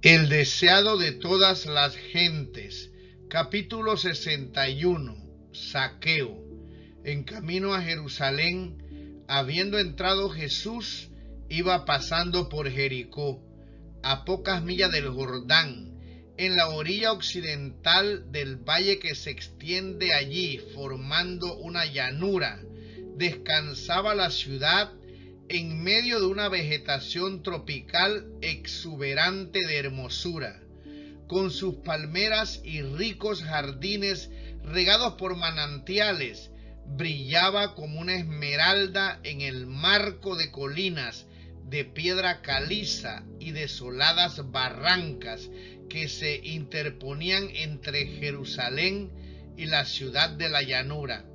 El deseado de todas las gentes. Capítulo 61. Zaqueo. En camino a Jerusalén, habiendo entrado Jesús, iba pasando por Jericó, a pocas millas del Jordán, en la orilla occidental del valle que se extiende allí, formando una llanura. Descansaba la ciudad en medio de una vegetación tropical exuberante de hermosura, con sus palmeras y ricos jardines regados por manantiales. Brillaba como una esmeralda en el marco de colinas de piedra caliza y desoladas barrancas que se interponían entre Jerusalén y la ciudad de la llanura.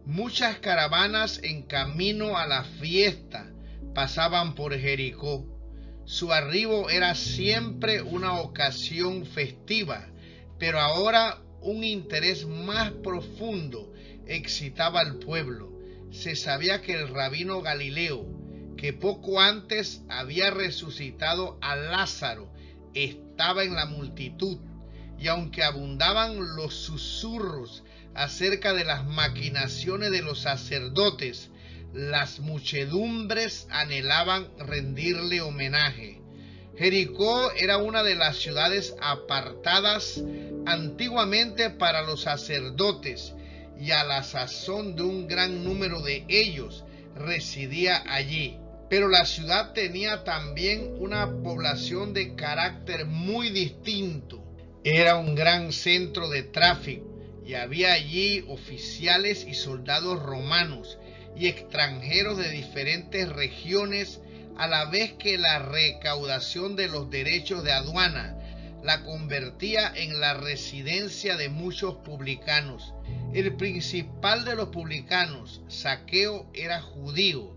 Muchas caravanas en camino a la fiesta pasaban por Jericó. Su arribo era siempre una ocasión festiva, pero ahora un interés más profundo excitaba al pueblo. Se sabía que el rabino Galileo, que poco antes había resucitado a Lázaro, estaba en la multitud, y aunque abundaban los susurros acerca de las maquinaciones de los sacerdotes, las muchedumbres anhelaban rendirle homenaje. Jericó era una de las ciudades apartadas antiguamente para los sacerdotes, y a la sazón de un gran número de ellos residía allí. Pero la ciudad tenía también una población de carácter muy distinto. Era un gran centro de tráfico, y había allí oficiales y soldados romanos y extranjeros de diferentes regiones, a la vez que la recaudación de los derechos de aduana la convertía en la residencia de muchos publicanos. El principal de los publicanos, Zaqueo, era judío,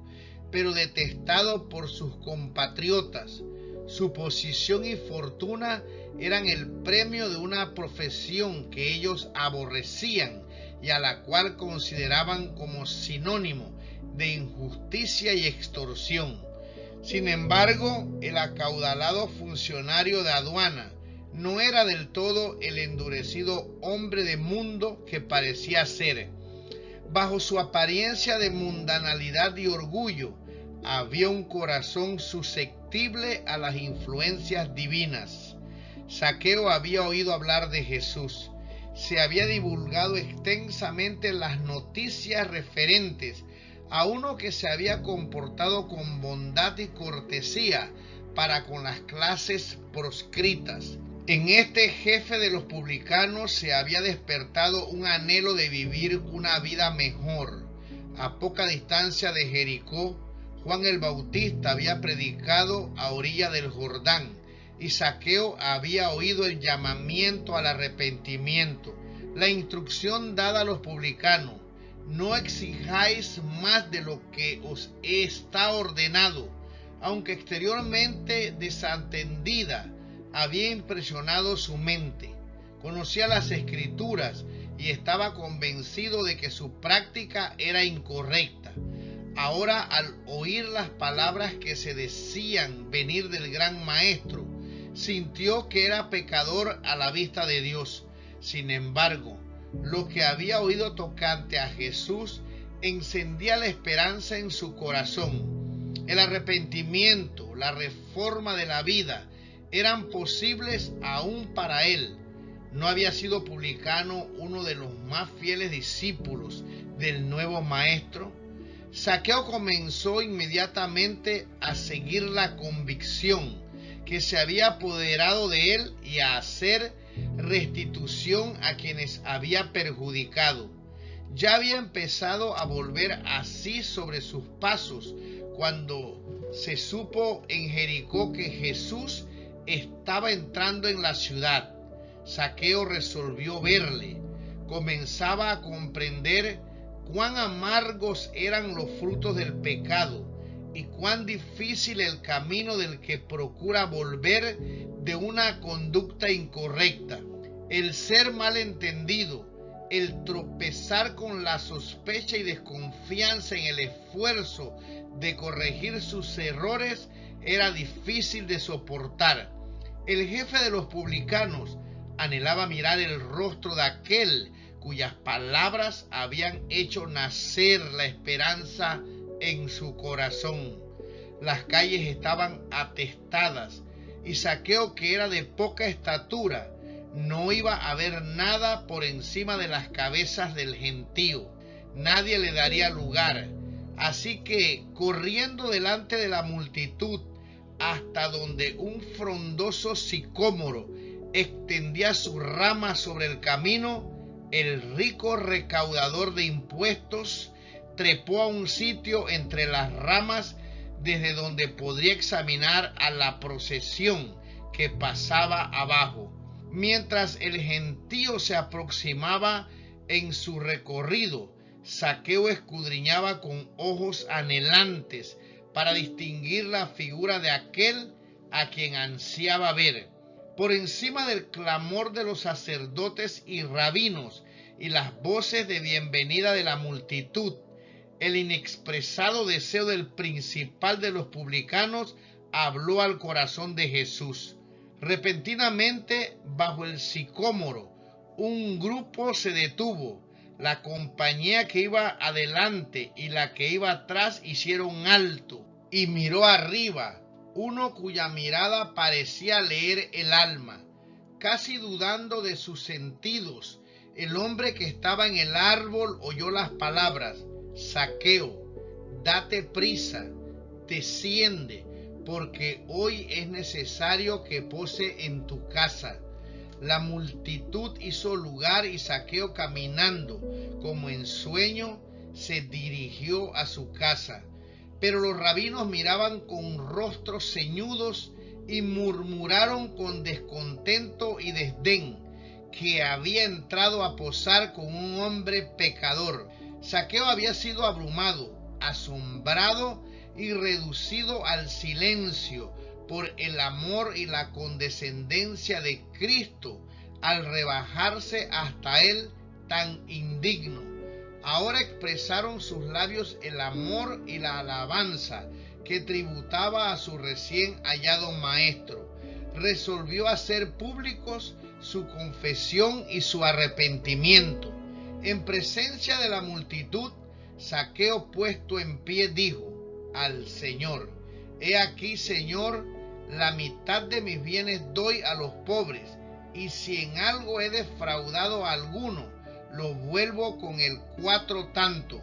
pero detestado por sus compatriotas. Su posición y fortuna eran el premio de una profesión que ellos aborrecían y a la cual consideraban como sinónimo de injusticia y extorsión. Sin embargo, el acaudalado funcionario de aduana no era del todo el endurecido hombre de mundo que parecía ser. Bajo su apariencia de mundanalidad y orgullo, había un corazón susceptible a las influencias divinas. Zaqueo había oído hablar de Jesús. Se había divulgado extensamente las noticias referentes a uno que se había comportado con bondad y cortesía para con las clases proscritas. En este jefe de los publicanos se había despertado un anhelo de vivir una vida mejor. A poca distancia de Jericó, Juan el Bautista había predicado a orilla del Jordán, y Zaqueo había oído el llamamiento al arrepentimiento, la instrucción dada a los publicanos: no exijáis más de lo que os está ordenado. Aunque exteriormente desatendida, había impresionado su mente. Conocía las Escrituras y estaba convencido de que su práctica era incorrecta. Ahora, al oír las palabras que se decían venir del gran maestro, sintió que era pecador a la vista de Dios. Sin embargo, lo que había oído tocante a Jesús encendía la esperanza en su corazón. El arrepentimiento, la reforma de la vida, eran posibles aún para él. ¿No había sido publicano uno de los más fieles discípulos del nuevo maestro? Zaqueo comenzó inmediatamente a seguir la convicción que se había apoderado de él y a hacer restitución a quienes había perjudicado. Ya había empezado a volver así sobre sus pasos cuando se supo en Jericó que Jesús estaba entrando en la ciudad. Zaqueo resolvió verle. Comenzaba a comprender cuán amargos eran los frutos del pecado y cuán difícil el camino del que procura volver de una conducta incorrecta. El ser malentendido, el tropezar con la sospecha y desconfianza en el esfuerzo de corregir sus errores era difícil de soportar. El jefe de los publicanos anhelaba mirar el rostro de aquel cuyas palabras habían hecho nacer la esperanza en su corazón. Las calles estaban atestadas y Zaqueo, que era de poca estatura, no iba a ver nada por encima de las cabezas del gentío. Nadie le daría lugar. Así que, corriendo delante de la multitud hasta donde un frondoso sicómoro extendía sus ramas sobre el camino, el rico recaudador de impuestos trepó a un sitio entre las ramas desde donde podría examinar a la procesión que pasaba abajo. Mientras el gentío se aproximaba en su recorrido, Zaqueo escudriñaba con ojos anhelantes para distinguir la figura de aquel a quien ansiaba ver. Por encima del clamor de los sacerdotes y rabinos y las voces de bienvenida de la multitud, el inexpresado deseo del principal de los publicanos habló al corazón de Jesús. Repentinamente, bajo el sicómoro, un grupo se detuvo. La compañía que iba adelante y la que iba atrás hicieron alto y miró arriba, uno cuya mirada parecía leer el alma. Casi dudando de sus sentidos, el hombre que estaba en el árbol oyó las palabras: Zaqueo, date prisa, desciende, porque hoy es necesario que pose en tu casa. La multitud hizo lugar y Zaqueo, caminando como en sueño, se dirigió a su casa. Pero los rabinos miraban con rostros ceñudos y murmuraron con descontento y desdén que había entrado a posar con un hombre pecador. Zaqueo había sido abrumado, asombrado y reducido al silencio por el amor y la condescendencia de Cristo al rebajarse hasta él tan indigno. Ahora expresaron sus labios el amor y la alabanza que tributaba a su recién hallado maestro. Resolvió hacer públicos su confesión y su arrepentimiento. En presencia de la multitud, Zaqueo, puesto en pie, dijo al Señor: He aquí, Señor, la mitad de mis bienes doy a los pobres, y si en algo he defraudado a alguno, lo vuelvo con el 4 tanto.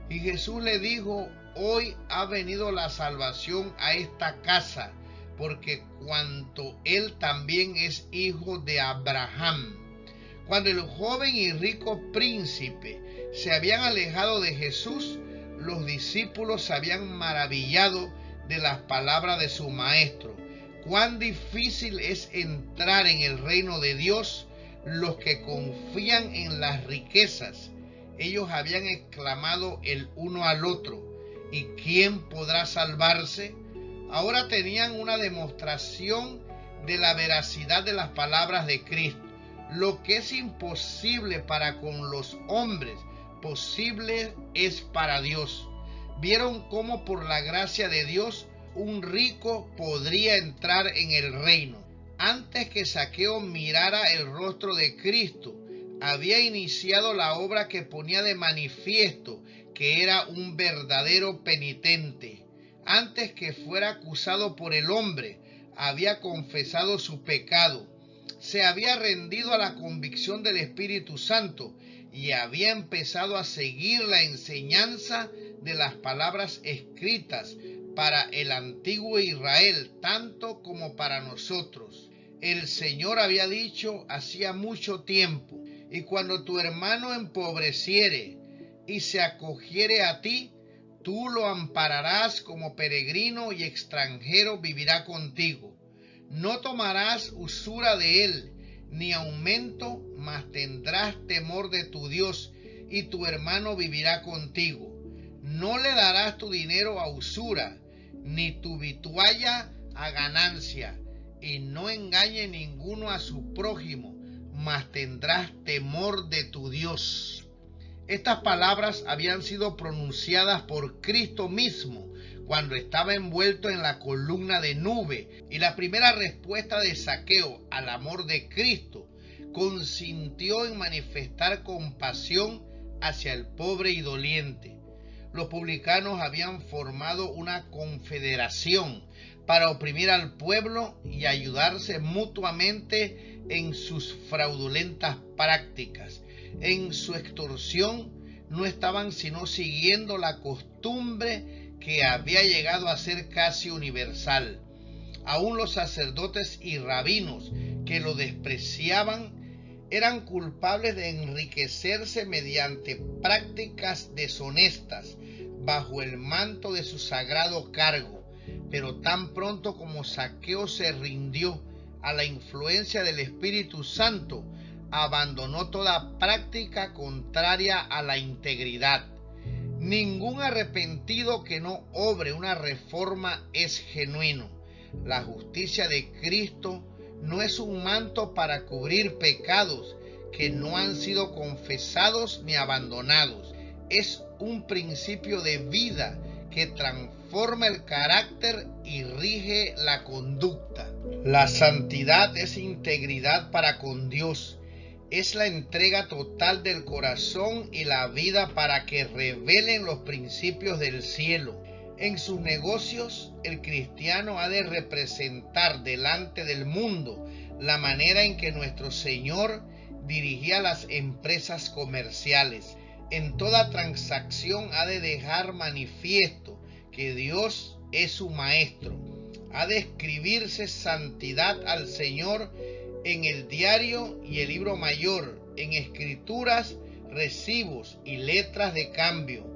Y Jesús le dijo: Hoy ha venido la salvación a esta casa, porque cuanto él también es hijo de Abraham. Cuando el joven y rico príncipe se habían alejado de Jesús, los discípulos se habían maravillado de las palabras de su maestro. Cuán difícil es entrar en el reino de Dios los que confían en las riquezas. Ellos habían exclamado el uno al otro: ¿y quién podrá salvarse? Ahora tenían una demostración de la veracidad de las palabras de Cristo. Lo que es imposible para con los hombres, posible es para Dios. Vieron cómo por la gracia de Dios un rico podría entrar en el reino. Antes que Zaqueo mirara el rostro de Cristo, había iniciado la obra que ponía de manifiesto que era un verdadero penitente. Antes que fuera acusado por el hombre, había confesado su pecado. Se había rendido a la convicción del Espíritu Santo y había empezado a seguir la enseñanza de las palabras escritas para el antiguo Israel, tanto como para nosotros. El Señor había dicho hacía mucho tiempo: y cuando tu hermano empobreciere y se acogiere a ti, tú lo ampararás como peregrino y extranjero vivirá contigo. No tomarás usura de él, ni aumento, mas tendrás temor de tu Dios, y tu hermano vivirá contigo. No le darás tu dinero a usura, ni tu vitualla a ganancia, y no engañe ninguno a su prójimo, mas tendrás temor de tu Dios. Estas palabras habían sido pronunciadas por Cristo mismo cuando estaba envuelto en la columna de nube, y la primera respuesta de Zaqueo al amor de Cristo consintió en manifestar compasión hacia el pobre y doliente. Los publicanos habían formado una confederación para oprimir al pueblo y ayudarse mutuamente en sus fraudulentas prácticas. En su extorsión no estaban sino siguiendo la costumbre que había llegado a ser casi universal. Aún los sacerdotes y rabinos que lo despreciaban eran culpables de enriquecerse mediante prácticas deshonestas bajo el manto de su sagrado cargo. Pero tan pronto como Zaqueo se rindió a la influencia del Espíritu Santo, abandonó toda práctica contraria a la integridad. Ningún arrepentido que no obre una reforma es genuino. La justicia de Cristo no es un manto para cubrir pecados que no han sido confesados ni abandonados. Es un principio de vida que transforma el carácter y rige la conducta. La santidad es integridad para con Dios. Es la entrega total del corazón y la vida para que revelen los principios del cielo. En sus negocios, el cristiano ha de representar delante del mundo la manera en que nuestro Señor dirigía las empresas comerciales. En toda transacción ha de dejar manifiesto que Dios es su maestro. Ha de escribirse santidad al Señor en el diario y el libro mayor, en escrituras, recibos y letras de cambio.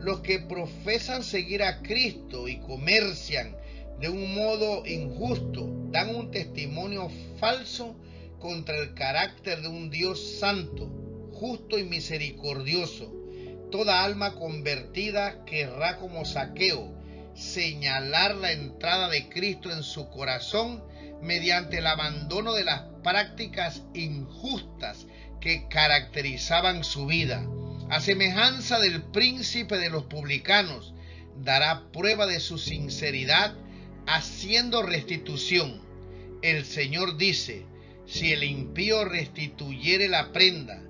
Los que profesan seguir a Cristo y comercian de un modo injusto dan un testimonio falso contra el carácter de un Dios santo, justo y misericordioso. Toda alma convertida querrá, como Zaqueo, señalar la entrada de Cristo en su corazón mediante el abandono de las prácticas injustas que caracterizaban su vida. A semejanza del príncipe de los publicanos, dará prueba de su sinceridad haciendo restitución. El Señor dice: si el impío restituyere la prenda,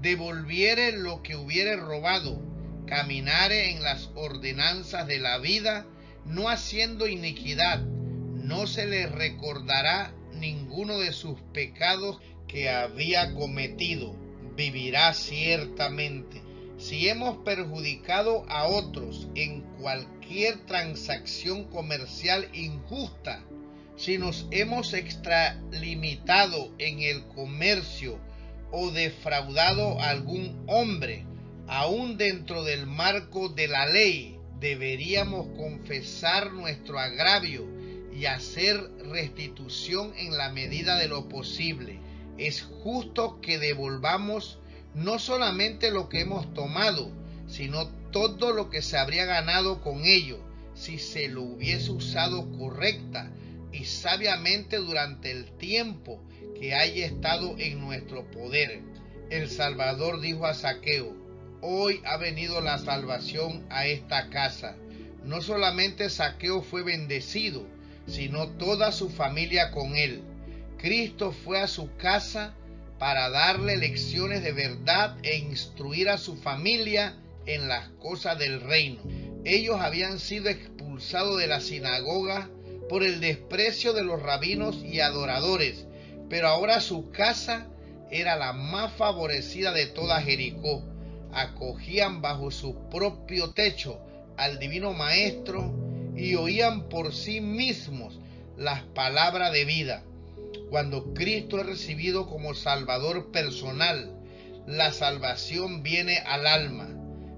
devolviere lo que hubiere robado, caminare en las ordenanzas de la vida, no haciendo iniquidad, no se le recordará ninguno de sus pecados que había cometido, vivirá ciertamente. Si hemos perjudicado a otros en cualquier transacción comercial injusta, si nos hemos extralimitado en el comercio o defraudado a algún hombre, aún dentro del marco de la ley, deberíamos confesar nuestro agravio y hacer restitución en la medida de lo posible. Es justo que devolvamos no solamente lo que hemos tomado, sino todo lo que se habría ganado con ello, si se lo hubiese usado correcta y sabiamente durante el tiempo que haya estado en nuestro poder. El Salvador dijo a Zaqueo: hoy ha venido la salvación a esta casa. No solamente Zaqueo fue bendecido, sino toda su familia con él. Cristo fue a su casa para darle lecciones de verdad e instruir a su familia en las cosas del reino. Ellos habían sido expulsados de la sinagoga por el desprecio de los rabinos y adoradores, pero ahora su casa era la más favorecida de toda Jericó. Acogían bajo su propio techo al divino Maestro y oían por sí mismos las palabras de vida. Cuando Cristo es recibido como Salvador personal, la salvación viene al alma.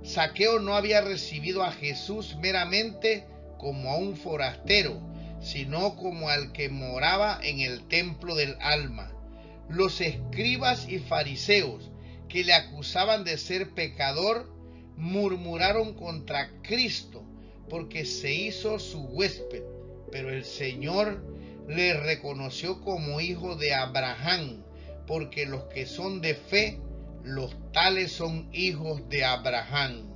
Zaqueo no había recibido a Jesús meramente como a un forastero, sino como al que moraba en el templo del alma. Los escribas y fariseos, que le acusaban de ser pecador, murmuraron contra Cristo porque se hizo su huésped, pero el Señor le reconoció como hijo de Abraham, porque los que son de fe, los tales son hijos de Abraham.